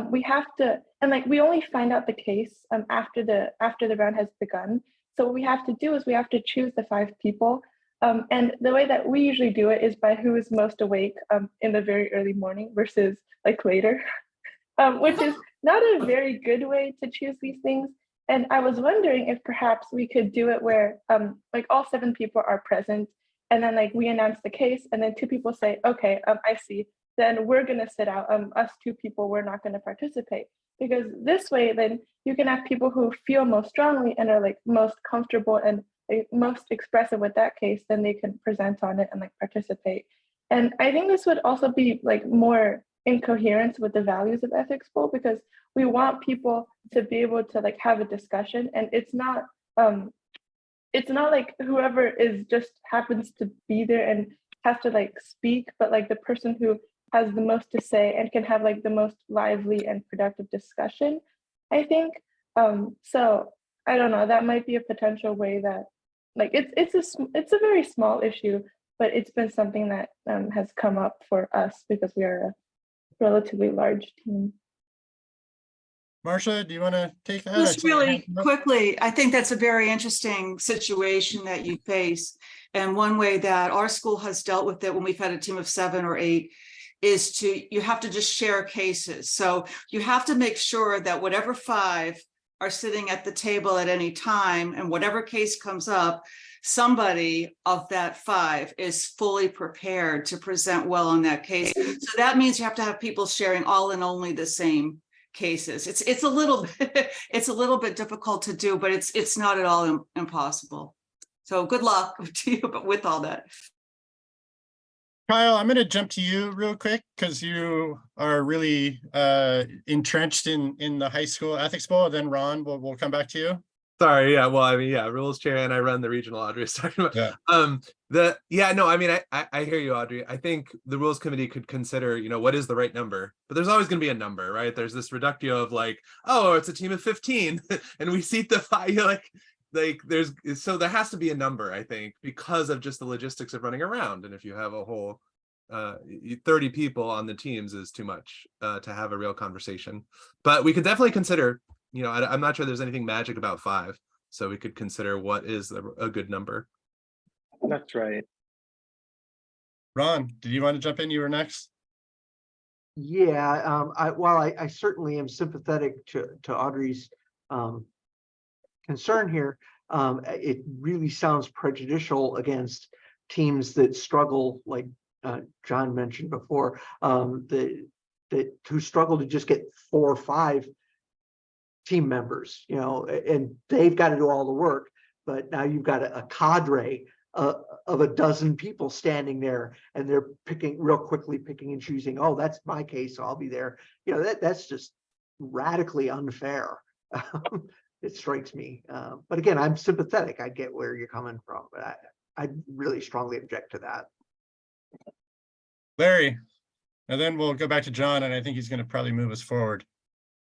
we have to, and like we only find out the case after the round has begun. So what we have to do is we have to choose the 5 people, and the way that we usually do it is by who is most awake in the very early morning versus like later, which is not a very good way to choose these things. And I was wondering if perhaps we could do it where like all 7 people are present, and then like we announce the case, and then 2 people say, okay, I see, then we're going to sit out. Us two people, we're not going to participate. Because this way, then you can have people who feel most strongly and are like most comfortable and most expressive with that case, then they can present on it and like participate. And I think this would also be like more in coherence with the values of Ethics Bowl, because we want people to be able to like have a discussion, and it's not like whoever is just happens to be there and has to like speak, but like the person who has the most to say and can have like the most lively and productive discussion, I think. So I don't know, that might be a potential way that like it's a very small issue, but it's been something that has come up for us because we are a relatively large team. Marcia, do you want to take that? Just really quickly, I think that's a very interesting situation that you face. And one way that our school has dealt with it when we've had a team of 7 or 8 is you have to just share cases. So you have to make sure that whatever 5 are sitting at the table at any time, and whatever case comes up, somebody of that 5 is fully prepared to present well on that case. So that means you have to have people sharing all and only the same cases. It's a little bit difficult to do, but it's not at all impossible. So good luck to you, but with all that. Kyle, I'm going to jump to you real quick because you are really entrenched in the high school ethics bowl. Then Ron, we'll come back to you. Sorry, yeah. Well, I mean, yeah, rules chair, and I run the regional. Audrey is talking about. Yeah. No, I mean, I hear you, Audrey. I think the rules committee could consider, what is the right number, but there's always going to be a number, right? There's this reductio of like, oh, it's a team of 15 and we seat the 5. You're so there has to be a number, I think, because of just the logistics of running around. And if you have a whole 30 people on the teams is too much to have a real conversation, but we could definitely consider, I'm not sure there's anything magic about 5, so we could consider what is a good number. That's right. Ron, did you want to jump in? You were next. Yeah, I certainly am sympathetic to Audrey's concern here. It really sounds prejudicial against teams that struggle, like John mentioned before, that who struggle to just get 4 or 5 team members, and they've got to do all the work. But now you've got a cadre of a dozen people standing there, and they're real quickly picking and choosing. Oh, that's my case, so I'll be there. That's just radically unfair. It strikes me. But again, I'm sympathetic. I get where you're coming from, but I really strongly object to that. Larry, and then we'll go back to John, and I think he's going to probably move us forward.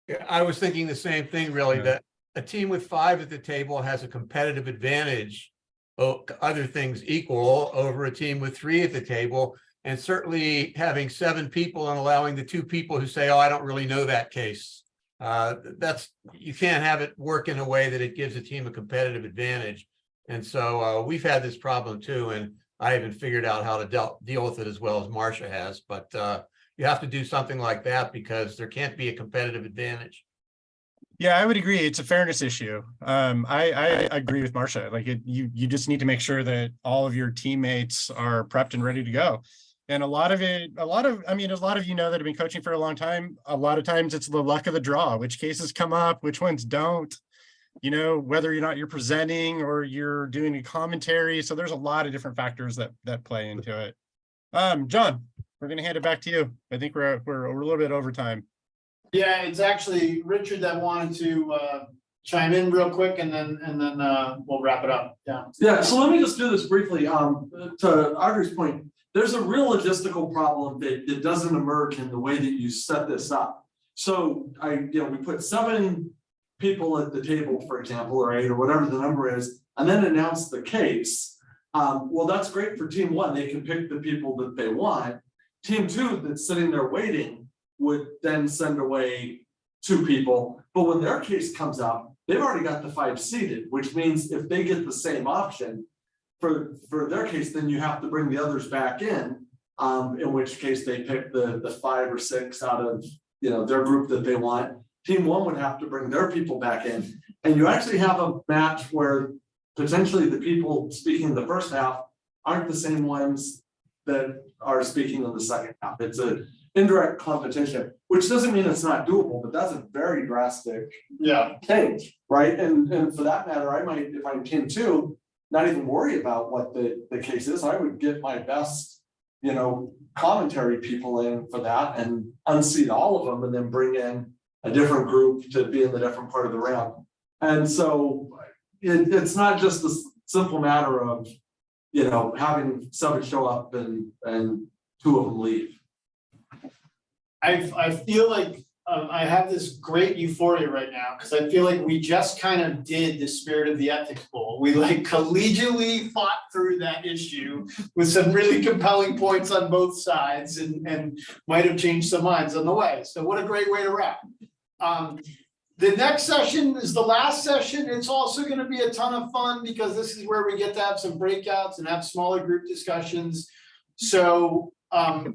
Yeah, I was thinking the same thing, really, that a team with 5 at the table has a competitive advantage, other things equal, over a team with 3 at the table. And certainly having 7 people and allowing the 2 people who say, oh, I don't really know that case. You can't have it work in a way that it gives a team a competitive advantage. And so we've had this problem too, and I haven't figured out how to deal with it as well as Marcia has, but you have to do something like that because there can't be a competitive advantage. Yeah, I would agree. It's a fairness issue. I agree with Marcia. Like you just need to make sure that all of your teammates are prepped and ready to go. And a lot of you know that have been coaching for a long time, a lot of times it's the luck of the draw, which cases come up, which ones don't, whether or not you're presenting or you're doing a commentary. So there's a lot of different factors that play into it. John, we're going to hand it back to you. I think we're a little bit over time. Yeah, it's actually Richard that wanted to chime in real quick, and then we'll wrap it up. Yeah. So let me just do this briefly. To Audrey's point, there's a real logistical problem that doesn't emerge in the way that you set this up. So we put 7 people at the table, for example, or 8 or whatever the number is, and then announce the case. Well, that's great for team 1. They can pick the people that they want. Team 2 that's sitting there waiting would then send away 2 people. But when their case comes up, they've already got the 5 seated, which means if they get the same option for their case, then you have to bring the others back in which case they pick the 5 or 6 out of their group that they want. Team 1 would have to bring their people back in. And you actually have a match where potentially the people speaking in the first half aren't the same ones that are speaking in the second half. It's indirect competition, which doesn't mean it's not doable, but that's a very drastic change, right? And for that matter, I might, if I'm kin two, not even worry about what the case is. I would get my best, commentary people in for that and unseat all of them and then bring in a different group to be in the different part of the round. And so it's not just a simple matter of, having somebody show up and two of them leave. I feel like I have this great euphoria right now because I feel like we just kind of did the Spirit of the Ethics Bowl. We like collegially fought through that issue with some really compelling points on both sides and might have changed some minds on the way. So what a great way to wrap. The next session is the last session. It's also going to be a ton of fun because this is where we get to have some breakouts and have smaller group discussions. So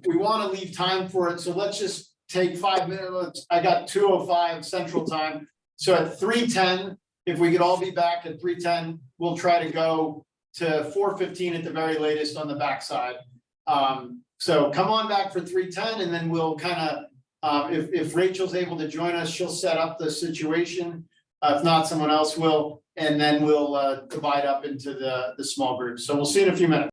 we want to leave time for it. So let's just take 5 minutes. I got 2:05 Central Time. So at 3:10, if we could all be back at 3:10, we'll try to go to 4:15 at the very latest on the backside. So come on back for 3:10 and then we'll kind of, if Rachel's able to join us, she'll set up the situation. If not, someone else will, and then we'll divide up into the small groups. So we'll see you in a few minutes.